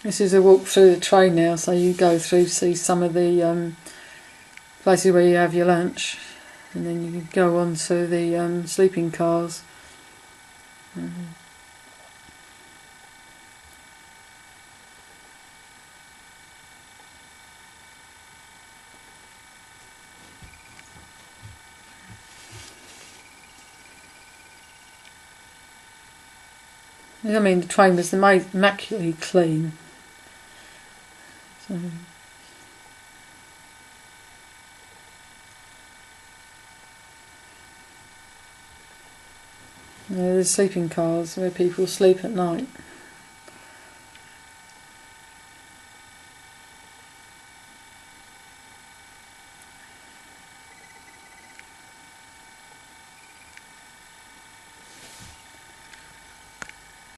This is a walk through the train now, so you go through, see some of the places where you have your lunch, and then you can go on to the sleeping cars. I mean, the train was immaculately clean. So. There's sleeping cars where people sleep at night.